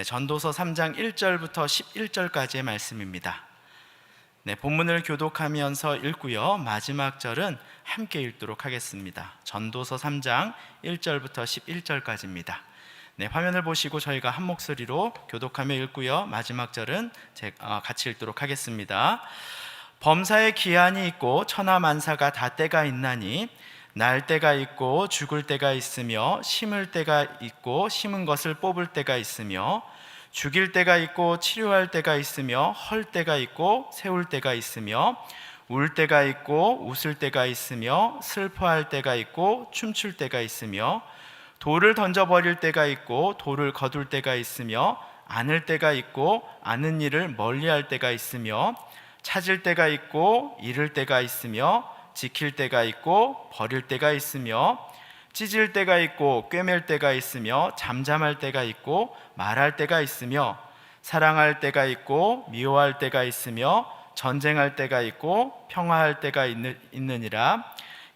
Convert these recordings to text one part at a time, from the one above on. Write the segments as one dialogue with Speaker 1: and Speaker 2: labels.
Speaker 1: 전도서 3장 1절부터 11절까지의 말씀입니다. 본문을 교독하면서 읽고요, 마지막 절은 함께 읽도록 하겠습니다. 전도서 3장 1절부터 11절까지입니다. 화면을 보시고 저희가 한 목소리로 교독하며 읽고요, 마지막 절은 같이 읽도록 하겠습니다. 범사에 기한이 있고 천하만사가 다 때가 있나니 날 때가 있고 죽을 때가 있으며 심을 때가 있고 심은 것을 뽑을 때가 있으며 죽일 때가 있고 치료할 때가 있으며 헐 때가 있고 세울 때가 있으며 울 때가 있고 웃을 때가 있으며 슬퍼할 때가 있고 춤출 때가 있으며 돌을 던져버릴 때가 있고 돌을 거둘 때가 있으며 안을 때가 있고 아는 일을 멀리할 때가 있으며 찾을 때가 있고 잃을 때가 있으며 지킬 때가 있고 버릴 때가 있으며 찢을 때가 있고 꿰맬 때가 있으며 잠잠할 때가 있고 말할 때가 있으며 사랑할 때가 있고 미워할 때가 있으며 전쟁할 때가 있고 평화할 때가 있느니라.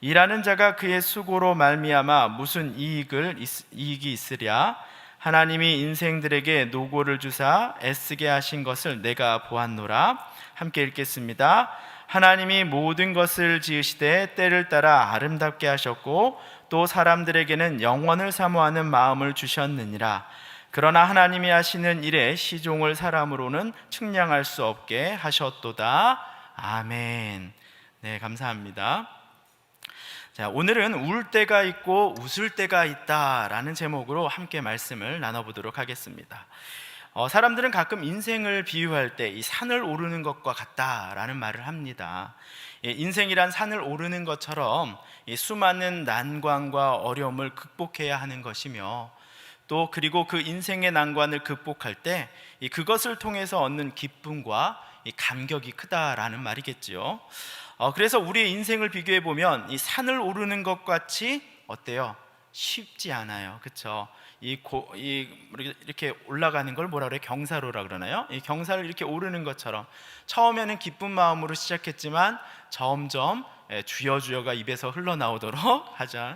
Speaker 1: 일하는 자가 그의 수고로 말미암아 무슨 이익이 있으랴. 하나님이 인생들에게 노고를 주사 애쓰게 하신 것을 내가 보았노라. 함께 읽겠습니다. 하나님이 모든 것을 지으시되 때를 따라 아름답게 하셨고 또 사람들에게는 영원을 사모하는 마음을 주셨느니라. 그러나 하나님이 하시는 일에 시종을 사람으로는 측량할 수 없게 하셨도다. 아멘. 감사합니다. 오늘은 울 때가 있고 웃을 때가 있다라는 제목으로 함께 말씀을 나눠보도록 하겠습니다. 사람들은 가끔 인생을 비유할 때 이 산을 오르는 것과 같다라는 말을 합니다. 인생이란 산을 오르는 것처럼 수많은 난관과 어려움을 극복해야 하는 것이며 또 그리고 그 인생의 난관을 극복할 때 그것을 통해서 얻는 기쁨과 감격이 크다라는 말이겠죠. 그래서 우리의 인생을 비교해 보면 이 산을 오르는 것 같이 어때요? 쉽지 않아요. 그렇죠? 이렇게 올라가는 걸 뭐라 그래요? 경사로라 그러나요? 이 경사를 이렇게 오르는 것처럼 처음에는 기쁜 마음으로 시작했지만 점점 주여 주여가 입에서 흘러나오도록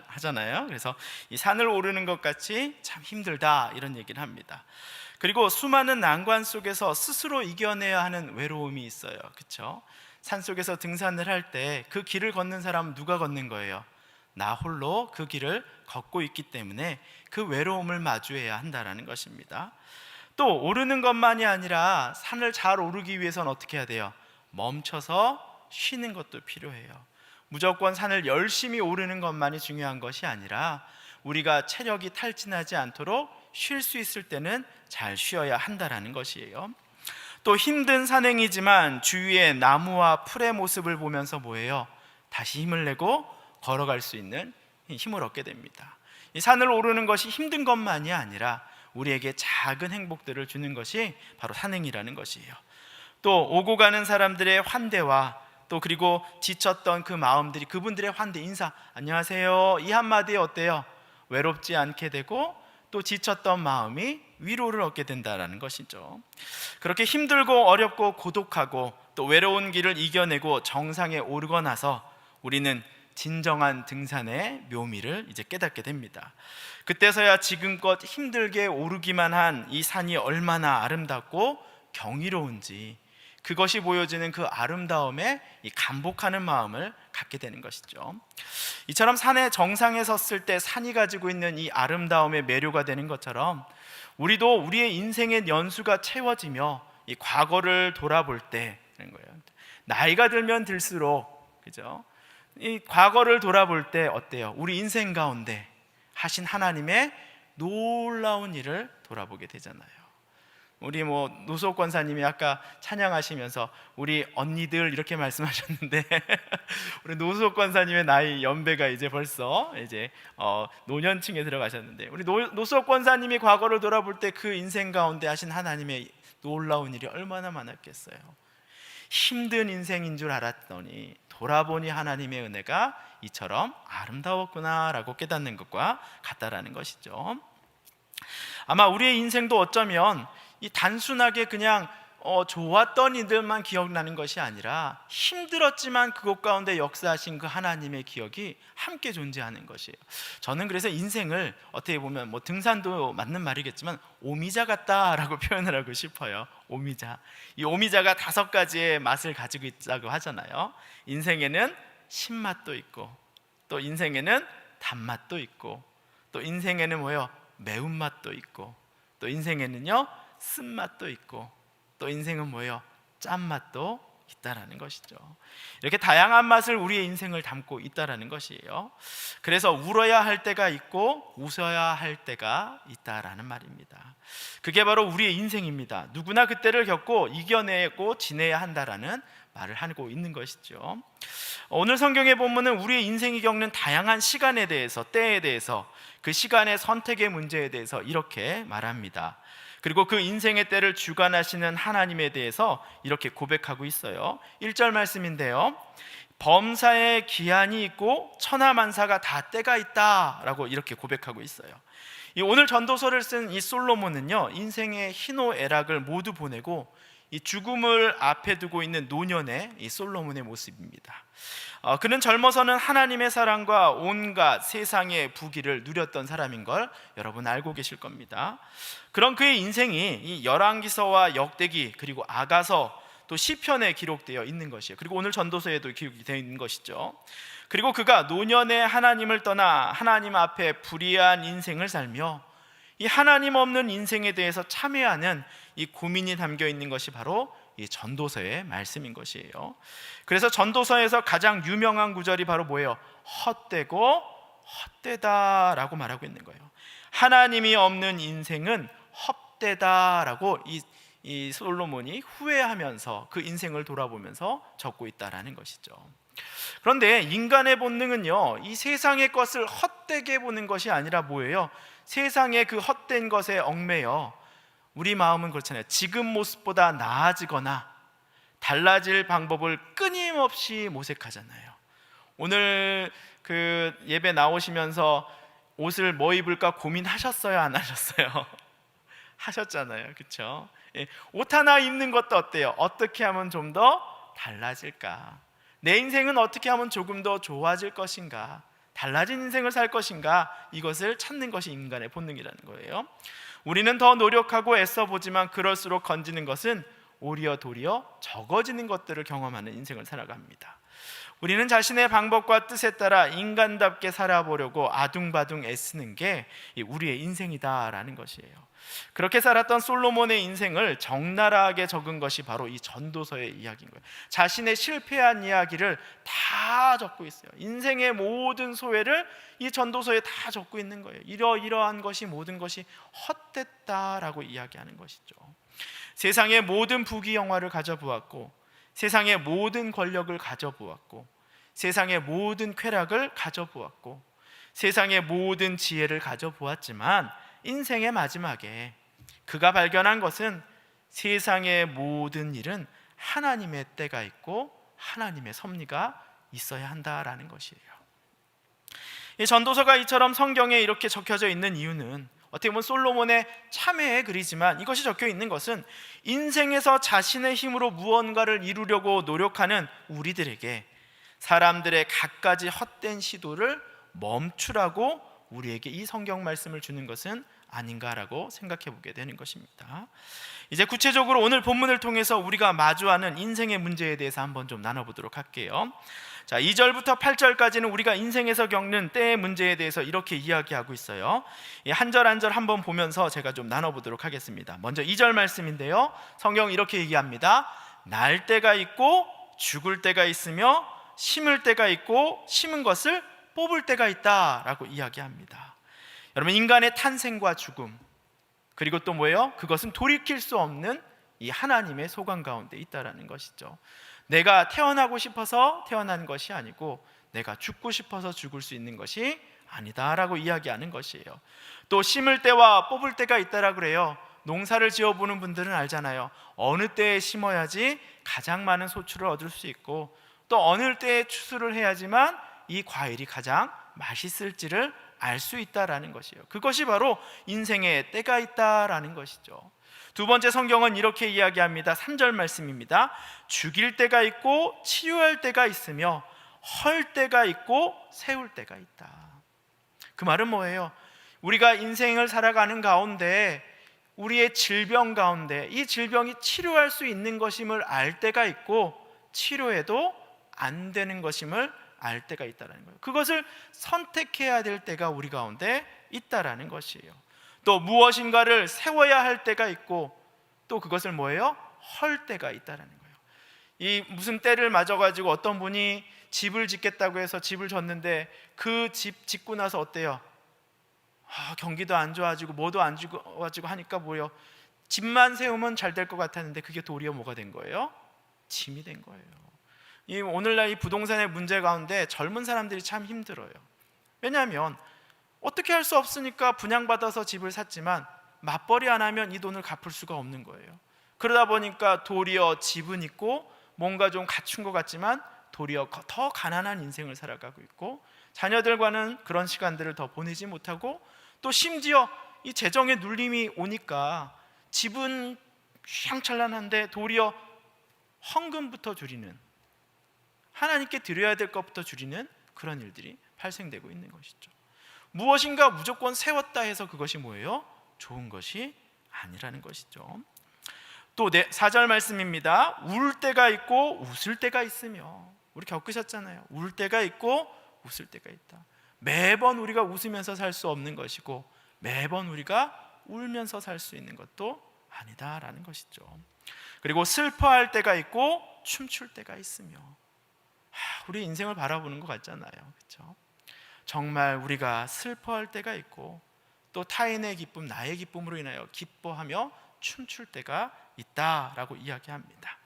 Speaker 1: 하잖아요. 그래서 이 산을 오르는 것 같이 참 힘들다 이런 얘기를 합니다. 그리고 수많은 난관 속에서 스스로 이겨내야 하는 외로움이 있어요. 그렇죠? 산 속에서 등산을 할 때 그 길을 걷는 사람은 누가 걷는 거예요? 나 홀로 그 길을 걷고 있기 때문에 그 외로움을 마주해야 한다는 것입니다. 또 오르는 것만이 아니라 산을 잘 오르기 위해서는 어떻게 해야 돼요? 멈춰서 쉬는 것도 필요해요. 무조건 산을 열심히 오르는 것만이 중요한 것이 아니라 우리가 체력이 탈진하지 않도록 쉴 수 있을 때는 잘 쉬어야 한다는 것이에요. 또 힘든 산행이지만 주위의 나무와 풀의 모습을 보면서 뭐예요? 다시 힘을 내고 걸어갈 수 있는 힘을 얻게 됩니다. 이 산을 오르는 것이 힘든 것만이 아니라 우리에게 작은 행복들을 주는 것이 바로 산행이라는 것이에요. 또 오고 가는 사람들의 환대와 또 그리고 지쳤던 그 마음들이 그분들의 환대 인사 안녕하세요 이 한마디에 어때요? 외롭지 않게 되고 또 지쳤던 마음이 위로를 얻게 된다는 것이죠. 그렇게 힘들고 어렵고 고독하고 또 외로운 길을 이겨내고 정상에 오르고 나서 우리는 진정한 등산의 묘미를 이제 깨닫게 됩니다. 그때서야 지금껏 힘들게 오르기만 한 이 산이 얼마나 아름답고 경이로운지 그것이 보여지는 그 아름다움에 이 감복하는 마음을 갖게 되는 것이죠. 이처럼 산의 정상에 섰을 때 산이 가지고 있는 이 아름다움의 매료가 되는 것처럼 우리도 우리의 인생의 연수가 채워지며 이 과거를 돌아볼 때 나이가 들면 들수록 그죠? 이 과거를 돌아볼 때 어때요? 우리 인생 가운데 하신 하나님의 놀라운 일을 돌아보게 되잖아요. 우리 노수옥 권사님이 아까 찬양하시면서 우리 언니들 이렇게 말씀하셨는데 우리 노수옥 권사님의 나이 연배가 이제 벌써 노년층에 들어가셨는데 우리 노수옥 권사님이 과거를 돌아볼 때 그 인생 가운데 하신 하나님의 놀라운 일이 얼마나 많았겠어요. 힘든 인생인 줄 알았더니 돌아보니 하나님의 은혜가 이처럼 아름다웠구나라고 깨닫는 것과 같다라는 것이죠. 아마 우리의 인생도 어쩌면 이 단순하게 그냥 좋았던 일들만 기억나는 것이 아니라 힘들었지만 그것 가운데 역사하신 그 하나님의 기억이 함께 존재하는 것이에요. 저는 그래서 인생을 어떻게 보면 등산도 맞는 말이겠지만 오미자 같다라고 표현을 하고 싶어요. 오미자. 이 오미자가 5가지의 맛을 가지고 있다고 하잖아요. 인생에는 신맛도 있고, 또 인생에는 단맛도 있고, 또 인생에는 매운맛도 있고, 또 인생에는요 쓴맛도 있고, 또 인생은 짠맛도 있다라는 것이죠. 이렇게 다양한 맛을 우리의 인생을 담고 있다라는 것이에요. 그래서 울어야 할 때가 있고 웃어야 할 때가 있다라는 말입니다. 그게 바로 우리의 인생입니다. 누구나 그때를 겪고 이겨내고 지내야 한다라는 말을 하고 있는 것이죠. 오늘 성경의 본문은 우리의 인생이 겪는 다양한 시간에 대해서, 때에 대해서, 그 시간의 선택의 문제에 대해서 이렇게 말합니다. 그리고 그 인생의 때를 주관하시는 하나님에 대해서 이렇게 고백하고 있어요. 1절 말씀인데요, 범사에 기한이 있고 천하만사가 다 때가 있다라고 이렇게 고백하고 있어요. 오늘 전도서를 쓴 이 솔로몬은요, 인생의 희노애락을 모두 보내고 이 죽음을 앞에 두고 있는 노년의 이 솔로몬의 모습입니다. 그는 젊어서는 하나님의 사랑과 온갖 세상의 부귀를 누렸던 사람인 걸 여러분 알고 계실 겁니다. 그런 그의 인생이 이 열왕기서와 역대기, 그리고 아가서, 또 시편에 기록되어 있는 것이에요. 그리고 오늘 전도서에도 기록이 되어 있는 것이죠. 그리고 그가 노년에 하나님을 떠나 하나님 앞에 불의한 인생을 살며 이 하나님 없는 인생에 대해서 참회하는 이 고민이 담겨 있는 것이 바로 이 전도서의 말씀인 것이에요. 그래서 전도서에서 가장 유명한 구절이 바로 뭐예요? 헛되고 헛되다라고 말하고 있는 거예요. 하나님이 없는 인생은 헛되다라고 이 솔로몬이 후회하면서 그 인생을 돌아보면서 적고 있다라는 것이죠. 그런데 인간의 본능은요, 이 세상의 것을 헛되게 보는 것이 아니라 뭐예요? 세상의 그 헛된 것에 얽매여 우리 마음은 그렇잖아요. 지금 모습보다 나아지거나 달라질 방법을 끊임없이 모색하잖아요. 오늘 그 예배 나오시면서 옷을 뭐 입을까 고민하셨어요? 안 하셨어요? 하셨잖아요. 그렇죠? 옷 하나 입는 것도 어때요? 어떻게 하면 좀 더 달라질까? 내 인생은 어떻게 하면 조금 더 좋아질 것인가? 달라진 인생을 살 것인가? 이것을 찾는 것이 인간의 본능이라는 거예요. 우리는 더 노력하고 애써 보지만 그럴수록 건지는 것은 오히려 도리어 적어지는 것들을 경험하는 인생을 살아갑니다. 우리는 자신의 방법과 뜻에 따라 인간답게 살아보려고 아둥바둥 애쓰는 게 우리의 인생이다라는 것이에요. 그렇게 살았던 솔로몬의 인생을 적나라하게 적은 것이 바로 이 전도서의 이야기인 거예요. 자신의 실패한 이야기를 다 적고 있어요. 인생의 모든 소회를 이 전도서에 다 적고 있는 거예요. 이러이러한 것이, 모든 것이 헛됐다라고 이야기하는 것이죠. 세상의 모든 부귀영화를 가져보았고, 세상의 모든 권력을 가져보았고, 세상의 모든 쾌락을 가져보았고, 세상의 모든 지혜를 가져보았지만 인생의 마지막에 그가 발견한 것은 세상의 모든 일은 하나님의 때가 있고 하나님의 섭리가 있어야 한다라는 것이에요. 이 전도서가 이처럼 성경에 이렇게 적혀져 있는 이유는 어떻게 보면 솔로몬의 참회의 글이지만, 이것이 적혀 있는 것은 인생에서 자신의 힘으로 무언가를 이루려고 노력하는 우리들에게 사람들의 갖가지 헛된 시도를 멈추라고 우리에게 이 성경 말씀을 주는 것은 아닌가라고 생각해 보게 되는 것입니다. 이제 구체적으로 오늘 본문을 통해서 우리가 마주하는 인생의 문제에 대해서 한번 좀 나눠보도록 할게요. 자, 2절부터 8절까지는 우리가 인생에서 겪는 때의 문제에 대해서 이렇게 이야기하고 있어요. 한 절 한 절 한번 보면서 제가 좀 나눠보도록 하겠습니다. 먼저 2절 말씀인데요, 성경 이렇게 얘기합니다. 날 때가 있고 죽을 때가 있으며 심을 때가 있고 심은 것을 뽑을 때가 있다라고 이야기합니다. 여러분, 인간의 탄생과 죽음, 그리고 또 뭐예요? 그것은 돌이킬 수 없는 이 하나님의 소관 가운데 있다라는 것이죠. 내가 태어나고 싶어서 태어난 것이 아니고 내가 죽고 싶어서 죽을 수 있는 것이 아니다라고 이야기하는 것이에요. 또 심을 때와 뽑을 때가 있다라고 그래요. 농사를 지어보는 분들은 알잖아요. 어느 때에 심어야지 가장 많은 소출을 얻을 수 있고, 또 어느 때에 추수를 해야지만 이 과일이 가장 맛있을지를 알 수 있다라는 것이에요. 그것이 바로 인생의 때가 있다라는 것이죠. 두 번째 성경은 이렇게 이야기합니다. 3절 말씀입니다. 죽일 때가 있고 치유할 때가 있으며 헐 때가 있고 세울 때가 있다. 그 말은 뭐예요? 우리가 인생을 살아가는 가운데 우리의 질병 가운데 이 질병이 치료할 수 있는 것임을 알 때가 있고 치료해도 안 되는 것임을 알 때가 있다는 거예요. 그것을 선택해야 될 때가 우리 가운데 있다라는 것이에요. 또 무엇인가를 세워야 할 때가 있고 또 그것을 뭐예요? 헐 때가 있다라는 거예요. 이 무슨 때를 맞아가지고 어떤 분이 집을 짓겠다고 해서 집을 졌는데 그 집 짓고 나서 어때요? 경기도 안 좋아지고 뭐도 안 좋아지고 하니까 뭐예요? 집만 세우면 잘 될 것 같았는데 그게 도리어 뭐가 된 거예요? 짐이 된 거예요. 오늘날 이 부동산의 문제 가운데 젊은 사람들이 참 힘들어요. 왜냐하면 어떻게 할 수 없으니까 분양받아서 집을 샀지만 맞벌이 안 하면 이 돈을 갚을 수가 없는 거예요. 그러다 보니까 도리어 집은 있고 뭔가 좀 갖춘 것 같지만 도리어 더 가난한 인생을 살아가고 있고 자녀들과는 그런 시간들을 더 보내지 못하고 또 심지어 이 재정의 눌림이 오니까 집은 휘황찬란한데 도리어 헌금부터 줄이는, 하나님께 드려야 될 것부터 줄이는 그런 일들이 발생되고 있는 것이죠. 무엇인가 무조건 세웠다 해서 그것이 뭐예요? 좋은 것이 아니라는 것이죠. 또 4절 말씀입니다. 울 때가 있고 웃을 때가 있으며, 우리 겪으셨잖아요. 울 때가 있고 웃을 때가 있다. 매번 우리가 웃으면서 살 수 없는 것이고 매번 우리가 울면서 살 수 있는 것도 아니다라는 것이죠. 그리고 슬퍼할 때가 있고 춤출 때가 있으며, 우리 인생을 바라보는 것 같잖아요. 그렇죠? 정말 우리가 슬퍼할 때가 있고 또 타인의 기쁨, 나의 기쁨으로 인하여 기뻐하며 춤출 때가 있다라고 이야기합니다.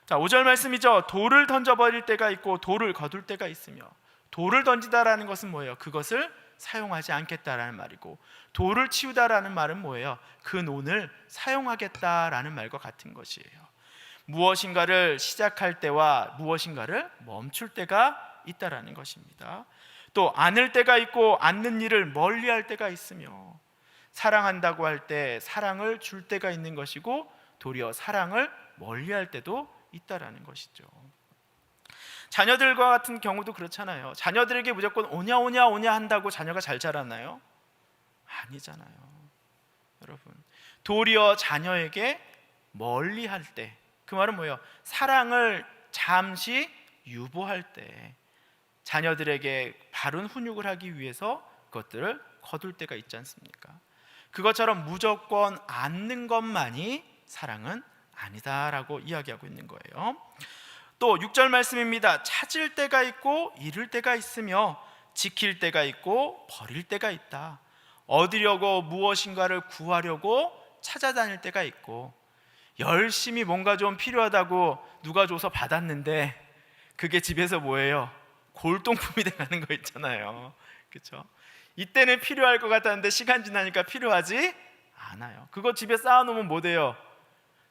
Speaker 1: 자, 5절 말씀이죠. 돌을 던져버릴 때가 있고 돌을 거둘 때가 있으며, 돌을 던지다라는 것은 뭐예요? 그것을 사용하지 않겠다라는 말이고, 돌을 치우다라는 말은 뭐예요? 그 논을 사용하겠다라는 말과 같은 것이에요. 무엇인가를 시작할 때와 무엇인가를 멈출 때가 있다라는 것입니다. 또 않을 때가 있고 않는 일을 멀리할 때가 있으며, 사랑한다고 할 때 사랑을 줄 때가 있는 것이고 도리어 사랑을 멀리할 때도 있다라는 것이죠. 자녀들과 같은 경우도 그렇잖아요. 자녀들에게 무조건 오냐 오냐 오냐 한다고 자녀가 잘 자라나요? 아니잖아요. 여러분, 도리어 자녀에게 멀리할 때, 그 말은 뭐예요? 사랑을 잠시 유보할 때 자녀들에게 바른 훈육을 하기 위해서 그것들을 거둘 때가 있지 않습니까? 그것처럼 무조건 않는 것만이 사랑은 아니다라고 이야기하고 있는 거예요. 또 6절 말씀입니다. 찾을 때가 있고 잃을 때가 있으며 지킬 때가 있고 버릴 때가 있다. 얻으려고 무엇인가를 구하려고 찾아다닐 때가 있고, 열심히 뭔가 좀 필요하다고 누가 줘서 받았는데 그게 집에서 뭐예요? 골동품이 돼가는 거 있잖아요. 그렇죠? 이때는 필요할 것 같았는데 시간 지나니까 필요하지 않아요. 그거 집에 쌓아놓으면 뭐 돼요?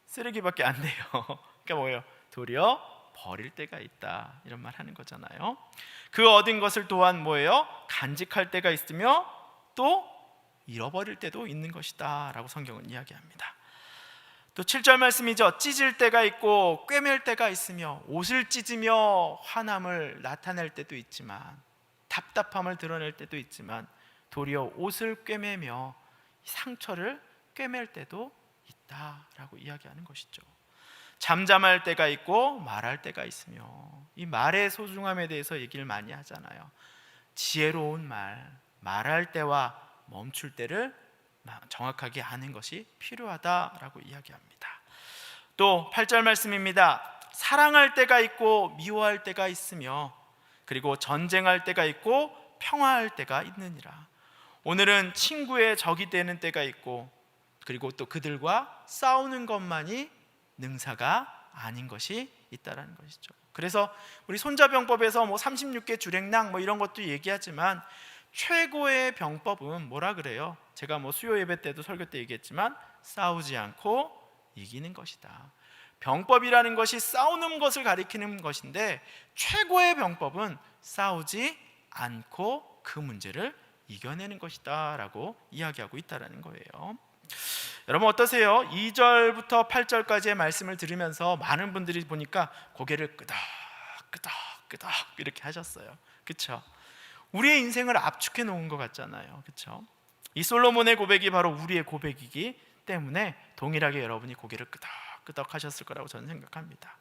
Speaker 1: 쓰레기밖에 안 돼요. 그러니까 뭐예요? 도리어 버릴 때가 있다, 이런 말 하는 거잖아요. 그 얻은 것을 또한 뭐예요? 간직할 때가 있으며 또 잃어버릴 때도 있는 것이다 라고 성경은 이야기합니다. 또 7절 말씀이죠. 찢을 때가 있고 꿰맬 때가 있으며, 옷을 찢으며 화남을 나타낼 때도 있지만 답답함을 드러낼 때도 있지만 도리어 옷을 꿰매며 상처를 꿰맬 때도 있다라고 이야기하는 것이죠. 잠잠할 때가 있고 말할 때가 있으며, 이 말의 소중함에 대해서 얘기를 많이 하잖아요. 지혜로운 말할 때와 멈출 때를 정확하게 아는 것이 필요하다라고 이야기합니다. 또 8절 말씀입니다. 사랑할 때가 있고 미워할 때가 있으며, 그리고 전쟁할 때가 있고 평화할 때가 있느니라. 오늘은 친구의 적이 되는 때가 있고, 그리고 또 그들과 싸우는 것만이 능사가 아닌 것이 있다라는 것이죠. 그래서 우리 손자병법에서 36개 주랭랑 이런 것도 얘기하지만 최고의 병법은 뭐라 그래요? 제가 수요 예배 때도 설교 때 얘기했지만 싸우지 않고 이기는 것이다. 병법이라는 것이 싸우는 것을 가리키는 것인데 최고의 병법은 싸우지 않고 그 문제를 이겨내는 것이다 라고 이야기하고 있다는 거예요. 여러분 어떠세요? 2절부터 8절까지의 말씀을 들으면서 많은 분들이 보니까 고개를 끄덕 이렇게 하셨어요. 그렇죠? 우리의 인생을 압축해 놓은 것 같잖아요. 그렇죠? 이 솔로몬의 고백이 바로 우리의 고백이기 때문에 동일하게 여러분이 고개를 끄덕 하셨을 거라고 저는 생각합니다.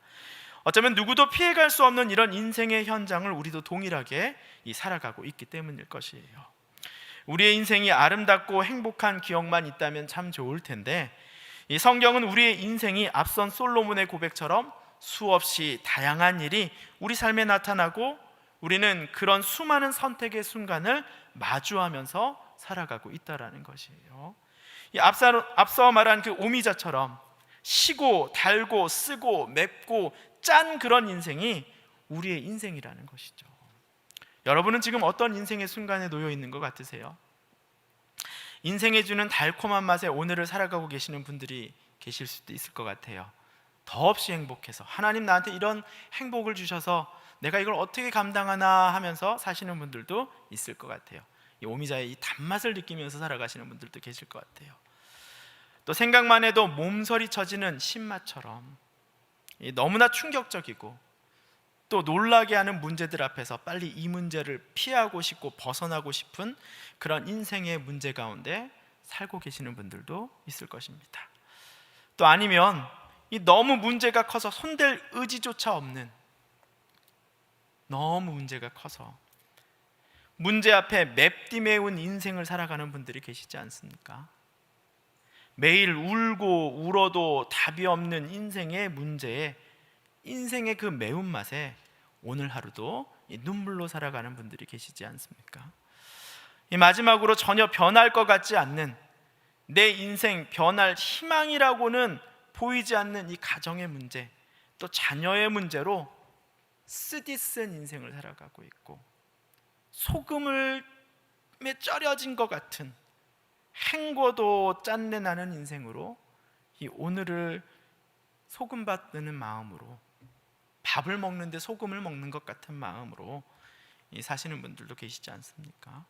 Speaker 1: 어쩌면 누구도 피해갈 수 없는 이런 인생의 현장을 우리도 동일하게 살아가고 있기 때문일 것이에요. 우리의 인생이 아름답고 행복한 기억만 있다면 참 좋을 텐데, 이 성경은 우리의 인생이 앞선 솔로몬의 고백처럼 수없이 다양한 일이 우리 삶에 나타나고 우리는 그런 수많은 선택의 순간을 마주하면서 살아가고 있다라는 것이에요. 이 앞서 말한 그 오미자처럼 시고 달고 쓰고 맵고 짠 그런 인생이 우리의 인생이라는 것이죠. 여러분은 지금 어떤 인생의 순간에 놓여 있는 것 같으세요? 인생에 주는 달콤한 맛에 오늘을 살아가고 계시는 분들이 계실 수도 있을 것 같아요. 더없이 행복해서 하나님 나한테 이런 행복을 주셔서 내가 이걸 어떻게 감당하나 하면서 사시는 분들도 있을 것 같아요. 이 오미자의 이 단맛을 느끼면서 살아가시는 분들도 계실 것 같아요. 또 생각만 해도 몸서리 쳐지는 신맛처럼 너무나 충격적이고 또 놀라게 하는 문제들 앞에서 빨리 이 문제를 피하고 싶고 벗어나고 싶은 그런 인생의 문제 가운데 살고 계시는 분들도 있을 것입니다. 또 아니면 이 너무 문제가 커서 손댈 의지조차 없는, 너무 문제가 커서 문제 앞에 맵디 매운 인생을 살아가는 분들이 계시지 않습니까? 매일 울고 울어도 답이 없는 인생의 문제에, 인생의 그 매운맛에 오늘 하루도 이 눈물로 살아가는 분들이 계시지 않습니까? 이 마지막으로 전혀 변할 것 같지 않는, 내 인생 변할 희망이라고는 보이지 않는 이 가정의 문제, 또 자녀의 문제로 쓰디쓴 인생을 살아가고 있고, 소금을 쪄려진 것 같은 헹궈도 짠내 나는 인생으로 이 오늘을 소금밭 드는 마음으로, 밥을 먹는데 소금을 먹는 것 같은 마음으로 사시는 분들도 계시지 않습니까?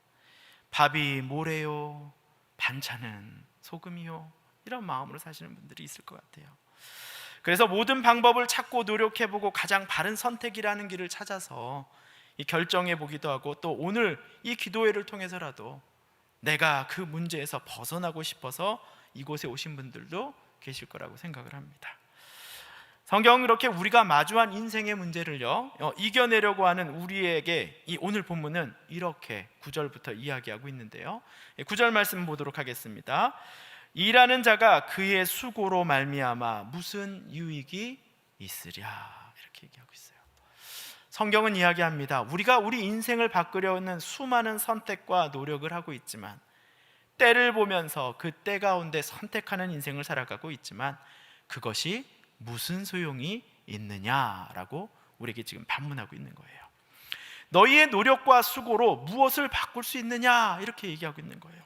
Speaker 1: 밥이 뭐래요? 반찬은 소금이요? 이런 마음으로 사시는 분들이 있을 것 같아요. 그래서 모든 방법을 찾고 노력해보고 가장 바른 선택이라는 길을 찾아서 결정해보기도 하고, 또 오늘 이 기도회를 통해서라도 내가 그 문제에서 벗어나고 싶어서 이곳에 오신 분들도 계실 거라고 생각을 합니다. 성경은 그렇게 우리가 마주한 인생의 문제를요 이겨내려고 하는 우리에게 이 오늘 본문은 이렇게 9절부터 이야기하고 있는데요, 9절 말씀 보도록 하겠습니다. 일하는 자가 그의 수고로 말미암아 무슨 유익이 있으랴, 이렇게 얘기하고 있어요. 성경은 이야기합니다. 우리가 우리 인생을 바꾸려는 수많은 선택과 노력을 하고 있지만, 때를 보면서 그 때 가운데 선택하는 인생을 살아가고 있지만 그것이 무슨 소용이 있느냐라고 우리에게 지금 반문하고 있는 거예요. 너희의 노력과 수고로 무엇을 바꿀 수 있느냐, 이렇게 얘기하고 있는 거예요.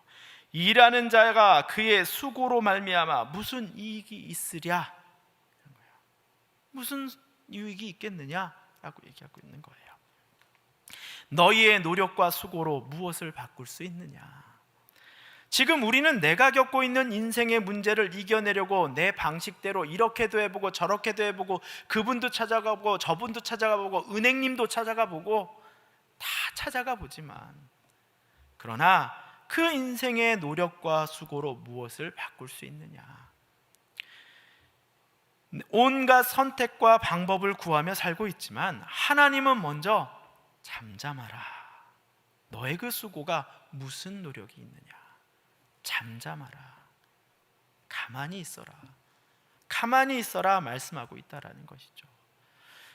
Speaker 1: 일하는 자가 그의 수고로 말미암아 무슨 이익이 있으랴, 무슨 유익이 있겠느냐라고 얘기하고 있는 거예요. 너희의 노력과 수고로 무엇을 바꿀 수 있느냐. 지금 우리는 내가 겪고 있는 인생의 문제를 이겨내려고 내 방식대로 이렇게도 해보고 저렇게도 해보고, 그분도 찾아가보고 저분도 찾아가보고 은행님도 찾아가보고 다 찾아가 보지만, 그러나 그 인생의 노력과 수고로 무엇을 바꿀 수 있느냐. 온갖 선택과 방법을 구하며 살고 있지만 하나님은 먼저 잠잠하라. 너의 그 수고가 무슨 노력이 있느냐. 잠잠하라. 가만히 있어라. 가만히 있어라 말씀하고 있다라는 것이죠.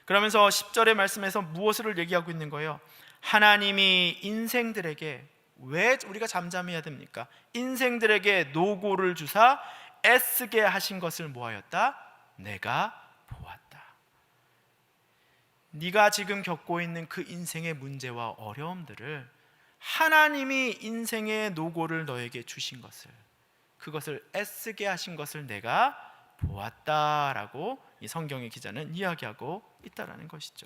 Speaker 1: 그러면서 10절의 말씀에서 무엇을 얘기하고 있는 거예요? 하나님이 인생들에게, 왜 우리가 잠잠해야 됩니까? 인생들에게 노고를 주사 애쓰게 하신 것을 뭐하였다? 내가 보았다. 네가 지금 겪고 있는 그 인생의 문제와 어려움들을 하나님이 인생의 노고를 너에게 주신 것을, 그것을 애쓰게 하신 것을 내가 보았다라고 이 성경의 기자는 이야기하고 있다라는 것이죠.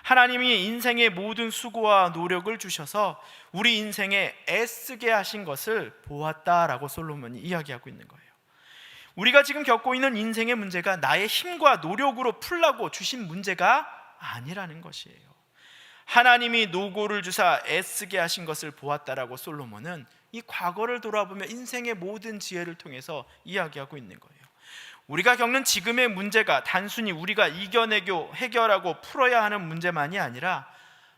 Speaker 1: 하나님이 인생의 모든 수고와 노력을 주셔서 우리 인생에 애쓰게 하신 것을 보았다라고 솔로몬이 이야기하고 있는 거예요. 우리가 지금 겪고 있는 인생의 문제가 나의 힘과 노력으로 풀라고 주신 문제가 아니라는 것이에요. 하나님이 노고를 주사 애쓰게 하신 것을 보았다라고 솔로몬은 이 과거를 돌아보며 인생의 모든 지혜를 통해서 이야기하고 있는 거예요. 우리가 겪는 지금의 문제가 단순히 우리가 이겨내고 해결하고 풀어야 하는 문제만이 아니라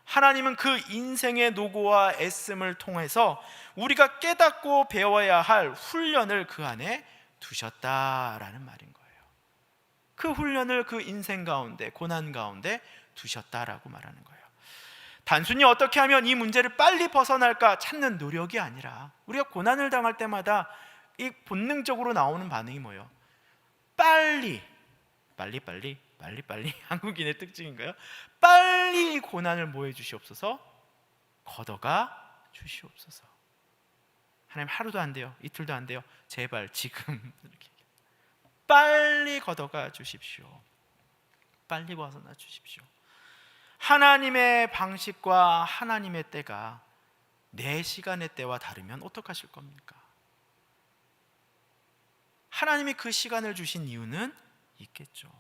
Speaker 1: 하나님은 그 인생의 노고와 애씀을 통해서 우리가 깨닫고 배워야 할 훈련을 그 안에 두셨다라는 말인 거예요. 그 훈련을 그 인생 가운데, 고난 가운데 두셨다라고 말하는 거예요. 단순히 어떻게 하면 이 문제를 빨리 벗어날까 찾는 노력이 아니라, 우리가 고난을 당할 때마다 이 본능적으로 나오는 반응이 뭐예요? 빨리 한국인의 특징인가요? 빨리 고난을 뭐해 주시옵소서? 걷어가 주시옵소서. 하나님, 하루도 안 돼요, 이틀도 안 돼요, 제발 지금 이렇게 빨리 걷어가 주십시오. 빨리 벗어나 주십시오. 하나님의 방식과 하나님의 때가 내 시간의 때와 다르면 어떡하실 겁니까? 하나님이 그 시간을 주신 이유는 있겠죠.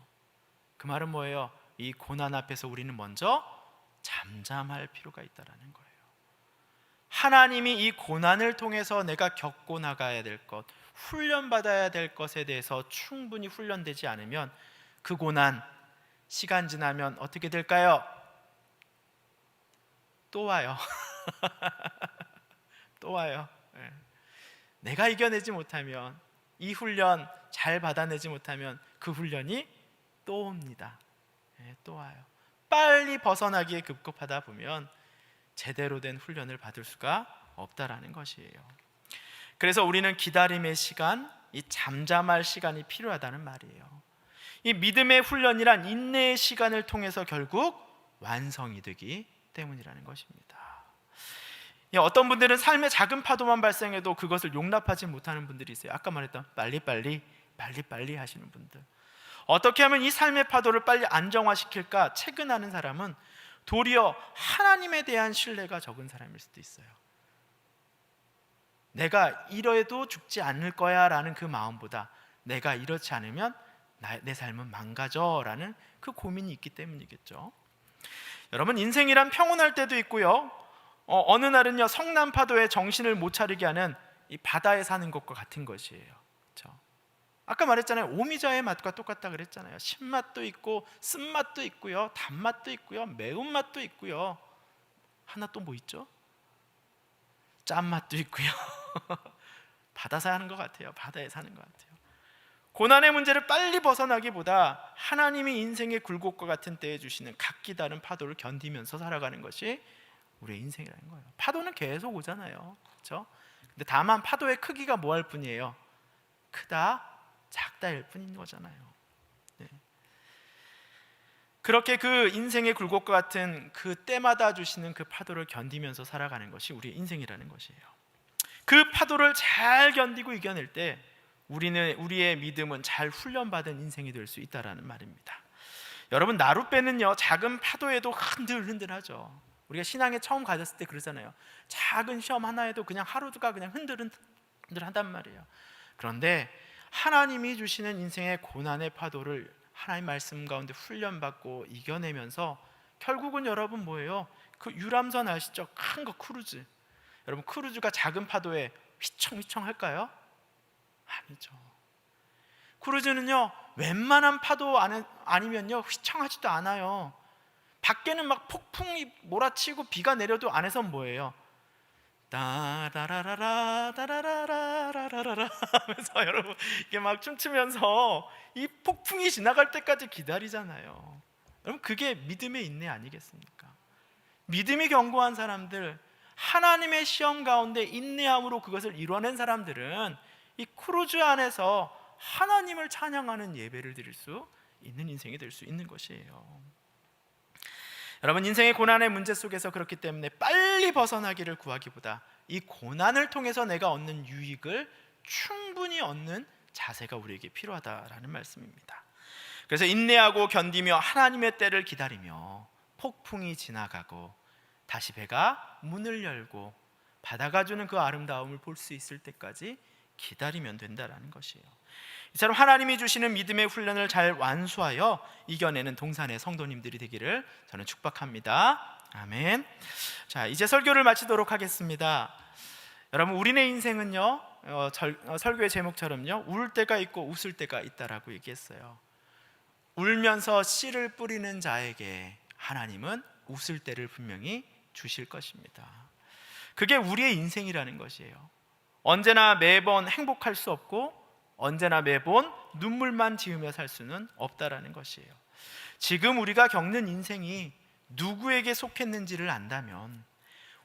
Speaker 1: 그 말은 뭐예요? 이 고난 앞에서 우리는 먼저 잠잠할 필요가 있다는 거예요. 하나님이 이 고난을 통해서 내가 겪고 나가야 될 것, 훈련받아야 될 것에 대해서 충분히 훈련되지 않으면 그 고난, 시간 지나면 어떻게 될까요? 또 와요. 또 와요. 내가 이겨내지 못하면, 이 훈련 잘 받아내지 못하면 그 훈련이 또 옵니다. 또 와요. 빨리 벗어나기에 급급하다 보면 제대로 된 훈련을 받을 수가 없다라는 것이에요. 그래서 우리는 기다림의 시간, 이 잠잠할 시간이 필요하다는 말이에요. 이 믿음의 훈련이란 인내의 시간을 통해서 결국 완성이 되기 때문이라는 것입니다. 어떤 분들은 삶의 작은 파도만 발생해도 그것을 용납하지 못하는 분들이 있어요. 아까 말했던 빨리 하시는 분들. 어떻게 하면 이 삶의 파도를 빨리 안정화시킬까 채근하는 사람은 도리어 하나님에 대한 신뢰가 적은 사람일 수도 있어요. 내가 이러해도 죽지 않을 거야 라는 그 마음보다 내가 이렇지 않으면 내 삶은 망가져 라는 그 고민이 있기 때문이겠죠. 여러분, 인생이란 평온할 때도 있고요, 어느 날은요 성난 파도에 정신을 못 차리게 하는 이 바다에 사는 것과 같은 것이에요. 그렇죠? 아까 말했잖아요. 오미자의 맛과 똑같다 그랬잖아요. 신맛도 있고 쓴맛도 있고요, 단맛도 있고요, 매운맛도 있고요, 하나 또 뭐 있죠? 짠맛도 있고요. 바다 사는 것 같아요. 바다에 사는 것 같아요. 고난의 문제를 빨리 벗어나기보다 하나님이 인생의 굴곡과 같은 때에 주시는 각기 다른 파도를 견디면서 살아가는 것이 우리의 인생이라는 거예요. 파도는 계속 오잖아요. 그렇죠? 근데 다만 파도의 크기가 뭐 할 뿐이에요? 크다, 작다일 뿐인 거잖아요. 네. 그렇게 그 인생의 굴곡과 같은 그 때마다 주시는 그 파도를 견디면서 살아가는 것이 우리의 인생이라는 것이에요. 그 파도를 잘 견디고 이겨낼 때 우리의 믿음은 잘 훈련받은 인생이 될 수 있다라는 말입니다. 여러분, 나룻배는요 작은 파도에도 흔들흔들하죠. 우리가 신앙에 처음 가졌을 때 그러잖아요. 작은 시험 하나에도 그냥 하루가 그냥 흔들흔들하단 말이에요. 그런데 하나님이 주시는 인생의 고난의 파도를 하나님 말씀 가운데 훈련받고 이겨내면서 결국은 여러분 뭐예요? 그 유람선 아시죠? 큰 거 크루즈. 여러분, 크루즈가 작은 파도에 휘청휘청 할까요? 아니죠. 크루즈는요 웬만한 파도 아니면요 휘청하지도 않아요. 밖에는 막 폭풍이 몰아치고 비가 내려도 안에선 뭐예요? 따라라라라 따라라라라라라 하면서 여러분 이게 막 춤추면서 이 폭풍이 지나갈 때까지 기다리잖아요. 여러분, 그게 믿음의 인내 아니겠습니까? 믿음이 견고한 사람들, 하나님의 시험 가운데 인내함으로 그것을 이뤄낸 사람들은 이 크루즈 안에서 하나님을 찬양하는 예배를 드릴 수 있는 인생이 될 수 있는 것이에요. 여러분, 인생의 고난의 문제 속에서 그렇기 때문에 빨리 벗어나기를 구하기보다 이 고난을 통해서 내가 얻는 유익을 충분히 얻는 자세가 우리에게 필요하다라는 말씀입니다. 그래서 인내하고 견디며 하나님의 때를 기다리며 폭풍이 지나가고 다시 배가 문을 열고 바다가 주는 그 아름다움을 볼 수 있을 때까지 기다리면 된다라는 것이에요. 이처럼 하나님이 주시는 믿음의 훈련을 잘 완수하여 이겨내는 동산의 성도님들이 되기를 저는 축복합니다. 아멘. 자, 이제 설교를 마치도록 하겠습니다. 여러분, 우리네 인생은요, 설교의 제목처럼요, 울 때가 있고 웃을 때가 있다라고 얘기했어요. 울면서 씨를 뿌리는 자에게 하나님은 웃을 때를 분명히 주실 것입니다. 그게 우리의 인생이라는 것이에요. 언제나 매번 행복할 수 없고 언제나 매번 눈물만 지으며 살 수는 없다라는 것이에요. 지금 우리가 겪는 인생이 누구에게 속했는지를 안다면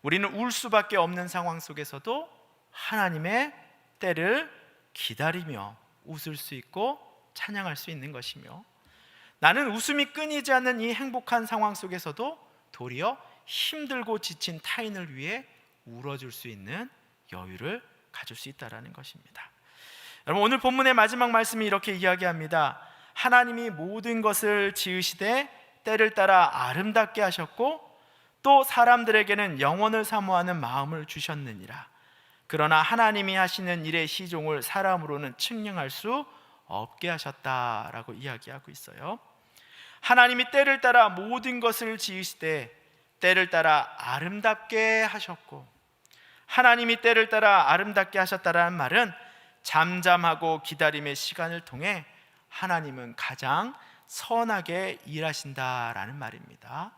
Speaker 1: 우리는 울 수밖에 없는 상황 속에서도 하나님의 때를 기다리며 웃을 수 있고 찬양할 수 있는 것이며, 나는 웃음이 끊이지 않는 이 행복한 상황 속에서도 도리어 힘들고 지친 타인을 위해 울어줄 수 있는 여유를 가질 수 있다는 것입니다. 여러분, 오늘 본문의 마지막 말씀이 이렇게 이야기합니다. 하나님이 모든 것을 지으시되 때를 따라 아름답게 하셨고 또 사람들에게는 영원을 사모하는 마음을 주셨느니라. 그러나 하나님이 하시는 일의 시종을 사람으로는 측량할 수 없게 하셨다라고 이야기하고 있어요. 하나님이 때를 따라 모든 것을 지으시되 때를 따라 아름답게 하셨고, 하나님이 때를 따라 아름답게 하셨다라는 말은 잠잠하고 기다림의 시간을 통해 하나님은 가장 선하게 일하신다라는 말입니다.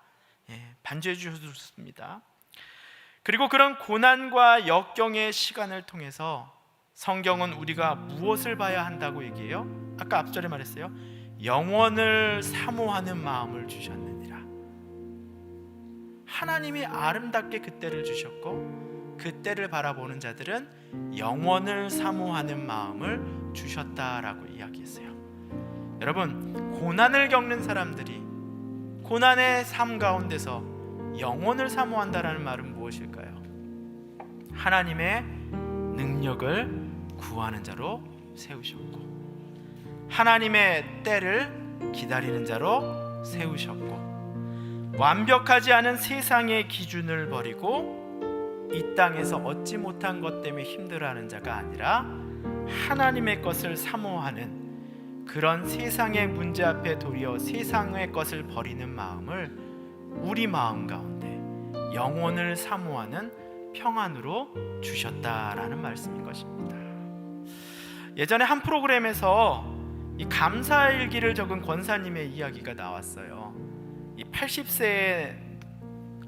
Speaker 1: 반주해 주셔도 좋습니다. 그리고 그런 고난과 역경의 시간을 통해서 성경은 우리가 무엇을 봐야 한다고 얘기해요? 아까 앞절에 말했어요. 영원을 사모하는 마음을 주셨느니라. 하나님이 아름답게 그때를 주셨고 그때를 바라보는 자들은 영원을 사모하는 마음을 주셨다라고 이야기했어요. 여러분, 고난을 겪는 사람들이 고난의 삶 가운데서 영원을 사모한다라는 말은 무엇일까요? 하나님의 능력을 구하는 자로 세우셨고 하나님의 때를 기다리는 자로 세우셨고 완벽하지 않은 세상의 기준을 버리고 이 땅에서 얻지 못한 것 때문에 힘들어하는 자가 아니라 하나님의 것을 사모하는 그런 세상의 문제 앞에 도리어 세상의 것을 버리는 마음을 우리 마음 가운데 영혼을 사모하는 평안으로 주셨다라는 말씀인 것입니다. 예전에 한 프로그램에서 이 감사일기를 적은 권사님의 이야기가 나왔어요. 이 80세의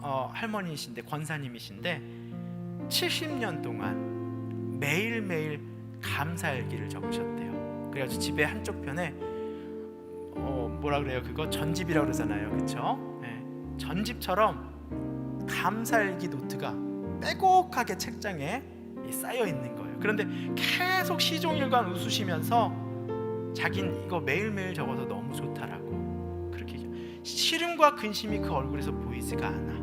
Speaker 1: 할머니이신데, 권사님이신데 70년 동안 매일매일 감사일기를 적으셨대요. 그래가지고 집에 한쪽 편에 뭐라 그래요? 그거 전집이라고 그러잖아요, 그렇죠? 네. 전집처럼 감사일기 노트가 빼곡하게 책장에 쌓여 있는 거예요. 그런데 계속 시종일관 웃으시면서 자긴 이거 매일매일 적어서 너무 좋다라고 그렇게 얘기해요. 시름과 근심이 그 얼굴에서 보이지가 않아.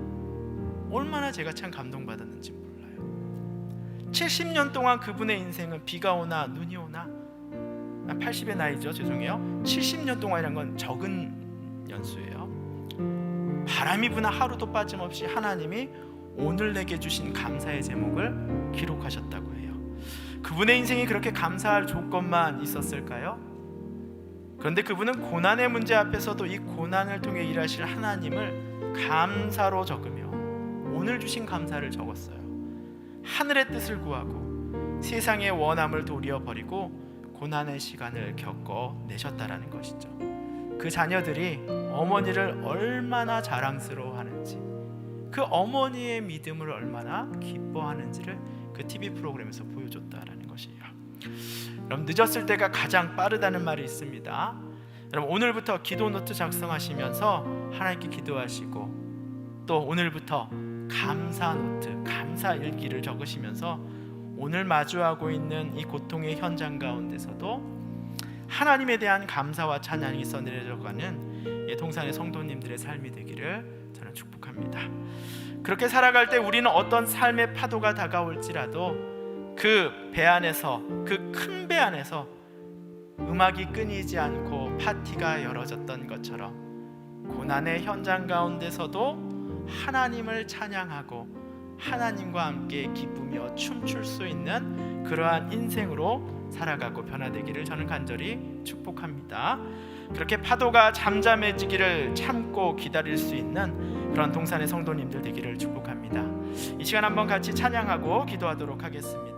Speaker 1: 얼마나 제가 참 감동받았는지 몰라요. 70년 동안 그분의 인생은 비가 오나 눈이 오나, 80의 나이죠, 죄송해요. 70년 동안이란 건 적은 연수예요. 바람이 부나 하루도 빠짐없이 하나님이 오늘 내게 주신 감사의 제목을 기록하셨다고 해요. 그분의 인생이 그렇게 감사할 조건만 있었을까요? 그런데 그분은 고난의 문제 앞에서도 이 고난을 통해 일하실 하나님을 감사로 적으며 오늘 주신 감사를 적었어요. 하늘의 뜻을 구하고 세상의 원함을 도리어 버리고 고난의 시간을 겪어내셨다라는 것이죠. 그 자녀들이 어머니를 얼마나 자랑스러워하는지, 그 어머니의 믿음을 얼마나 기뻐하는지를 그 TV 프로그램에서 보여줬다라는 것이에요. 여러분, 늦었을 때가 가장 빠르다는 말이 있습니다. 여러분, 오늘부터 기도 노트 작성하시면서 하나님께 기도하시고 또 오늘부터 감사 노트, 감사 일기를 적으시면서 오늘 마주하고 있는 이 고통의 현장 가운데서도 하나님에 대한 감사와 찬양이 써내려가는 동산의 성도님들의 삶이 되기를 저는 축복합니다. 그렇게 살아갈 때 우리는 어떤 삶의 파도가 다가올지라도 그 배 안에서, 그 큰 배 안에서 음악이 끊이지 않고 파티가 열어졌던 것처럼 고난의 현장 가운데서도 하나님을 찬양하고 하나님과 함께 기쁘며 춤출 수 있는 그러한 인생으로 살아가고 변화되기를 저는 간절히 축복합니다. 그렇게 파도가 잠잠해지기를 참고 기다릴 수 있는 그런 동산의 성도님들 되기를 축복합니다. 이 시간 한번 같이 찬양하고 기도하도록 하겠습니다.